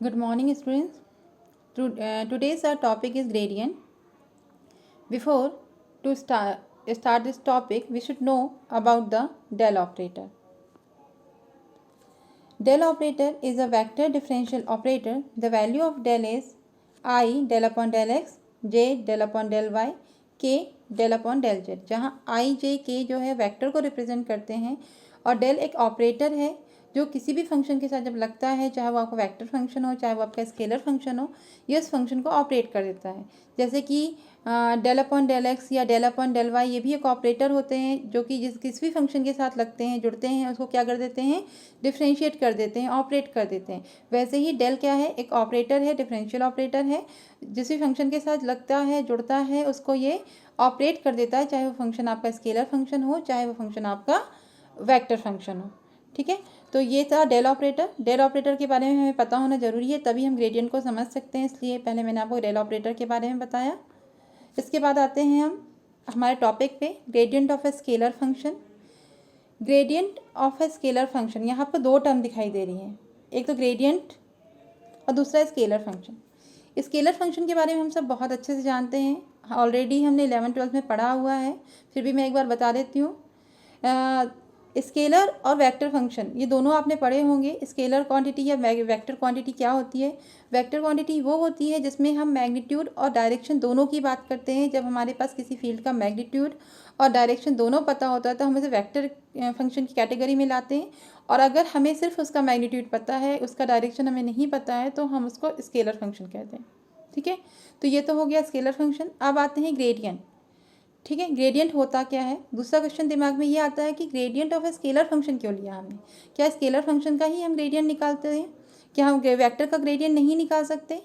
Good morning, students. Today's our topic is gradient. Before to start this topic, we should know about the del operator. Del operator is a vector differential operator. The value of del is I del upon del x, j del upon del y, k del upon del z, जहाँ i, j, k जो है vector को represent करते हैं और del एक operator है जो किसी भी फंक्शन के साथ जब लगता है, चाहे वो आपका वेक्टर फंक्शन हो, चाहे वो आपका स्केलर फंक्शन हो, ये उस फंक्शन को ऑपरेट कर देता है। जैसे कि डेल अपॉन डेल एक्स या डेल अपॉन डेल वाई, ये भी एक ऑपरेटर होते हैं जो कि किसी भी फंक्शन के साथ लगते हैं, जुड़ते हैं, उसको क्या कर देते हैं, डिफ्रेंशिएट कर देते हैं, ऑपरेट कर देते हैं। वैसे ही डेल क्या है, एक ऑपरेटर है, डिफरेंशियल ऑपरेटर है, जिस भी फंक्शन के साथ लगता है, जुड़ता है, उसको ये ऑपरेट कर देता है, चाहे वो फंक्शन आपका स्केलर फंक्शन हो, चाहे वो फंक्शन आपका वेक्टर फंक्शन हो। ठीक है, तो ये था डेल ऑपरेटर। डेल ऑपरेटर के बारे में हमें पता होना जरूरी है, तभी हम ग्रेडियंट को समझ सकते हैं, इसलिए पहले मैंने आपको डेल ऑपरेटर के बारे में बताया। इसके बाद आते हैं हम हमारे टॉपिक पे, gradient of a scalar function. Gradient of a scalar function, यहाँ आपको दो टर्म दिखाई दे रही हैं, एक तो ग्रेडियंट और दूसरा स्केलर फंक्शन। स्केलर फंक्शन के बारे में हम सब बहुत अच्छे से जानते हैं, ऑलरेडी हमने 11th-12th में पढ़ा हुआ है, फिर भी मैं एक बार बता देती हूँ। स्केलर और वेक्टर फंक्शन ये दोनों आपने पढ़े होंगे। स्केलर क्वांटिटी या वेक्टर क्वांटिटी क्या होती है? वेक्टर क्वांटिटी वो होती है जिसमें हम मैग्नीट्यूड और डायरेक्शन दोनों की बात करते हैं। जब हमारे पास किसी फील्ड का मैग्नीट्यूड और डायरेक्शन दोनों पता होता है तो हम उसे वेक्टर फंक्शन की कैटेगरी में लाते हैं, और अगर हमें सिर्फ उसका मैग्नीट्यूड पता है, उसका डायरेक्शन हमें नहीं पता है, तो हम उसको स्केलर फंक्शन कहते हैं। ठीक है, तो ये तो हो गया स्केलर फंक्शन। अब आते हैं ग्रेडियंट। ठीक है, ग्रेडियंट होता क्या है? दूसरा क्वेश्चन दिमाग में ये आता है कि gradient of a scalar function क्यों लिया हमने? क्या स्केलर फंक्शन का ही हम ग्रेडियंट निकालते हैं? क्या हम वेक्टर का ग्रेडियंट नहीं निकाल सकते?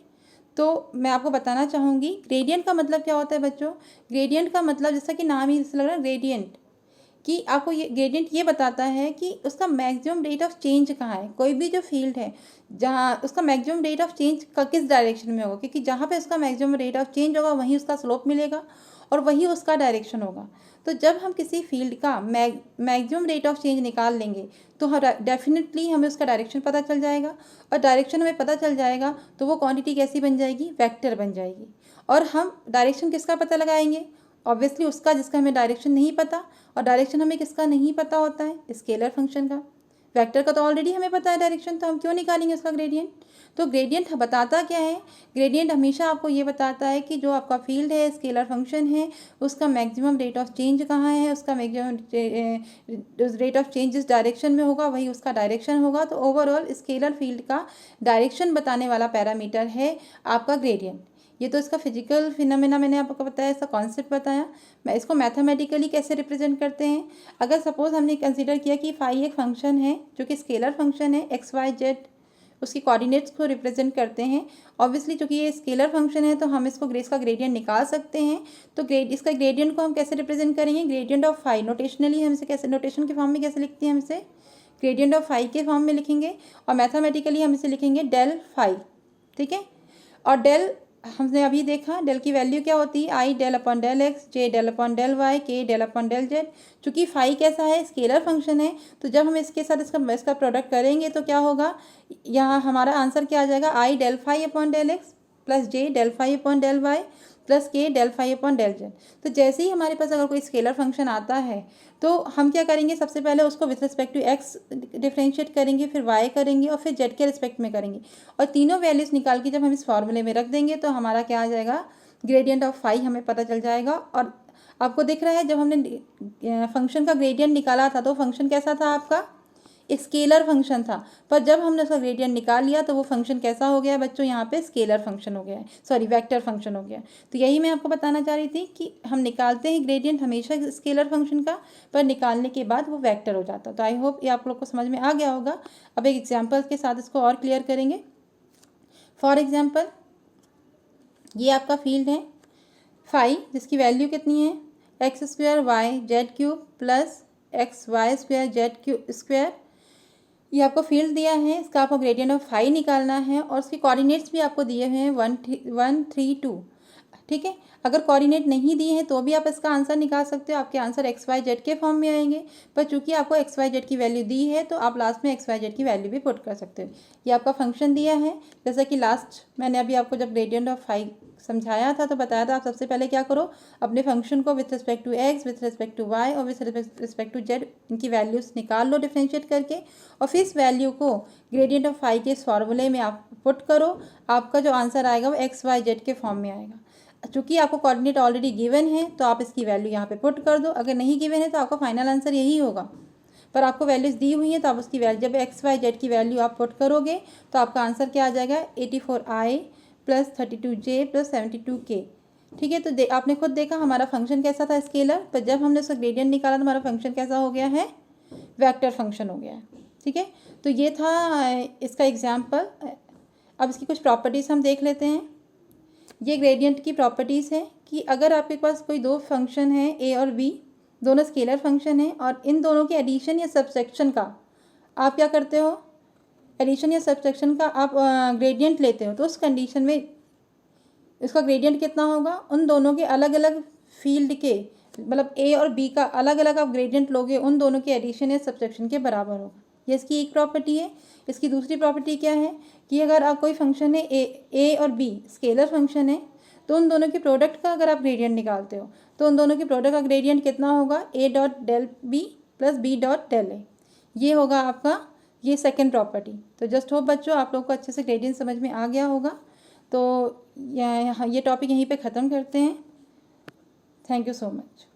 तो मैं आपको बताना चाहूँगी, ग्रेडियंट का मतलब क्या होता है बच्चों? ग्रेडियंट का मतलब, जैसा कि नाम ही इससे लग रहा है ग्रेडियंट, कि आपको ये ग्रेडियंट ये बताता है कि उसका मैक्सिमम रेट ऑफ चेंज कहाँ है। कोई भी जो फील्ड है जहाँ उसका मैक्सिमम रेट ऑफ चेंज किस डायरेक्शन में होगा, क्योंकि जहाँ पे उसका मैक्सिमम रेट ऑफ चेंज होगा वहीं उसका स्लोप मिलेगा और वही उसका डायरेक्शन होगा। तो जब हम किसी फील्ड का मैक्सिमम रेट ऑफ चेंज निकाल लेंगे तो डेफिनेटली हमें उसका डायरेक्शन पता चल जाएगा, और डायरेक्शन हमें पता चल जाएगा तो वो क्वांटिटी कैसी बन जाएगी? वेक्टर बन जाएगी। और हम डायरेक्शन किसका पता लगाएंगे? ऑब्वियसली उसका जिसका हमें डायरेक्शन नहीं पता, और डायरेक्शन हमें किसका नहीं पता होता है? स्केलर फंक्शन का। वेक्टर का तो ऑलरेडी हमें पता है डायरेक्शन, तो हम क्यों निकालेंगे उसका ग्रेडियंट? तो ग्रेडियंट बताता क्या है? ग्रेडियंट हमेशा आपको ये बताता है कि जो आपका फील्ड है, स्केलर फंक्शन है, उसका मैक्सिमम रेट ऑफ चेंज कहाँ है, उसका मैक्सिमम रेट ऑफ चेंज जिस डायरेक्शन में होगा वही उसका डायरेक्शन होगा। तो ओवरऑल स्केलर फील्ड का डायरेक्शन बताने वाला पैरामीटर है आपका ग्रेडियंट। ये तो इसका फिजिकल फिनोमेना मैंने आपको बताया, इसका कॉन्सेप्ट बताया। मैं इसको मैथमेटिकली कैसे रिप्रेजेंट करते हैं? अगर सपोज हमने कंसीडर किया कि फाई एक फंक्शन है जो कि स्केलर फंक्शन है, एक्स वाई जेड उसकी कोऑर्डिनेट्स को रिप्रेजेंट करते हैं। ऑब्वियसली चूंकि ये स्केलर फंक्शन है तो हम इसको इसका ग्रेडियंट निकाल सकते हैं। तो इसका ग्रेडियंट को हम कैसे रिप्रेजेंट करेंगे? ग्रेडियंट ऑफ फाई नोटेशनली हम इसे कैसे, नोटेशन के फॉर्म में कैसे लिखते हैं? हम इसे ग्रेडियंट ऑफ फाई के फॉर्म में लिखेंगे, और मैथमेटिकली हम इसे लिखेंगे डेल फाई। ठीक है, और डेल हमने अभी देखा डेल की वैल्यू क्या होती है? आई डेल अपॉन डेल एक्स, जे डेल अपॉन डेल वाई, के डेल अपॉन डेल जेड। चूंकि फाई कैसा है? स्केलर फंक्शन है, तो जब हम इसके साथ इसका प्रोडक्ट करेंगे तो क्या होगा? यहाँ हमारा आंसर क्या आ जाएगा? I del phi upon del x plus j del phi upon del y plus k del phi upon del z. तो जैसे ही हमारे पास अगर कोई स्केलर फंक्शन आता है तो हम क्या करेंगे? सबसे पहले उसको with respect to x differentiate करेंगे, फिर वाई करेंगे, और फिर जेड के रिस्पेक्ट में करेंगे, और तीनों वैल्यूज़ निकाल के जब हम इस फॉर्मूले में रख देंगे तो हमारा क्या आ जाएगा? ग्रेडियंट ऑफ फाई हमें पता चल जाएगा। और आपको दिख रहा है जब हमने फंक्शन का ग्रेडियंट निकाला था तो फंक्शन कैसा था आपका? एक स्केलर फंक्शन था, पर जब हमने उसका ग्रेडियंट निकाल लिया तो वो फंक्शन कैसा हो गया बच्चों? यहाँ पे स्केलर फंक्शन हो गया है, सॉरी वेक्टर फंक्शन हो गया। तो यही मैं आपको बताना चाह रही थी कि हम निकालते हैं ग्रेडियंट हमेशा स्केलर फंक्शन का, पर निकालने के बाद वो वेक्टर हो जाता है। तो आई होप ये आप लोग को समझ में आ गया होगा। अब एक एग्जाम्पल के साथ इसको और क्लियर करेंगे। फॉर एग्जाम्पल, ये आपका फील्ड है फाई, जिसकी वैल्यू कितनी है? X square y z cube plus x y square z cube square. ये आपको फील्ड दिया है, इसका आपको ग्रेडियंट ऑफ फाई निकालना है, और उसके कोऑर्डिनेट्स भी आपको दिए हुए हैं 1 3 2। ठीक है। अगर कोऑर्डिनेट नहीं दिए हैं तो भी आप इसका आंसर निकाल सकते हो, आपके आंसर एक्स वाई जेड के फॉर्म में आएंगे। पर चूंकि आपको एक्स वाई जेड की वैल्यू दी है तो आप लास्ट में एक्स वाई जेड की वैल्यू भी पुट कर सकते हो। ये आपका फंक्शन दिया है, जैसा कि लास्ट मैंने अभी आपको जब ग्रेडियंट ऑफ फाई समझाया था तो बताया था आप सबसे पहले क्या करो, अपने फंक्शन को with respect to x, with respect to y और विथ रिस्पेक्ट टू जेड इनकी वैल्यूज निकाल लो डिफरेंशिएट करके, और फिर इस वैल्यू को ग्रेडियंट ऑफ फाई के इस फॉर्मूले में आप पुट करो। आपका जो आंसर आएगा वो एक्स वाई जेड के फॉर्म में आएगा। चूँकि आपको कोऑर्डिनेट ऑलरेडी गिवन है तो आप इसकी वैल्यू यहाँ पे पुट कर दो। अगर नहीं गिवन है तो आपका फाइनल आंसर यही होगा, पर आपको वैल्यूज़ दी हुई हैं तो आप उसकी वैल्यू, जब एक्स वाई जेड की वैल्यू आप पुट करोगे तो आपका आंसर क्या आ जाएगा, 84i + 32j + 72k। ठीक है, तो आपने खुद देखा हमारा फंक्शन कैसा था स्केलर, पर जब हमने उसका ग्रेडियंट निकाला तो हमारा फंक्शन कैसा हो गया है, वेक्टर फंक्शन हो गया है। ठीक है, तो ये था इसका एग्जाम्पल। अब इसकी कुछ प्रॉपर्टीज़ हम देख लेते हैं। ये ग्रेडियंट की प्रॉपर्टीज़ है कि अगर आपके पास कोई दो फंक्शन है ए और बी, दोनों स्केलर फंक्शन है, और इन दोनों के एडिशन या सब्सट्रैक्शन का आप क्या करते हो, एडिशन या सब्सट्रैक्शन का आप ग्रेडियंट लेते हो, तो उस कंडीशन में इसका ग्रेडियंट कितना होगा, उन दोनों के अलग अलग फील्ड के, मतलब ए और बी का अलग अलग आप ग्रेडियंट लोगे, उन दोनों के एडिशन या सब्सट्रैक्शन के बराबर होगा। ये इसकी एक प्रॉपर्टी है। इसकी दूसरी प्रॉपर्टी क्या है कि अगर आप कोई फंक्शन है ए और बी स्केलर फंक्शन है, तो उन दोनों के प्रोडक्ट का अगर आप ग्रेडियंट निकालते हो तो उन दोनों के प्रोडक्ट का ग्रेडियंट कितना होगा, a dot del b plus b dot del a. ये होगा आपका ये सेकंड प्रॉपर्टी। तो जस्ट होप बच्चों आप लोग को अच्छे से ग्रेडियंट समझ में आ गया होगा। तो ये टॉपिक यहीं पे ख़त्म करते हैं। Thank you so much.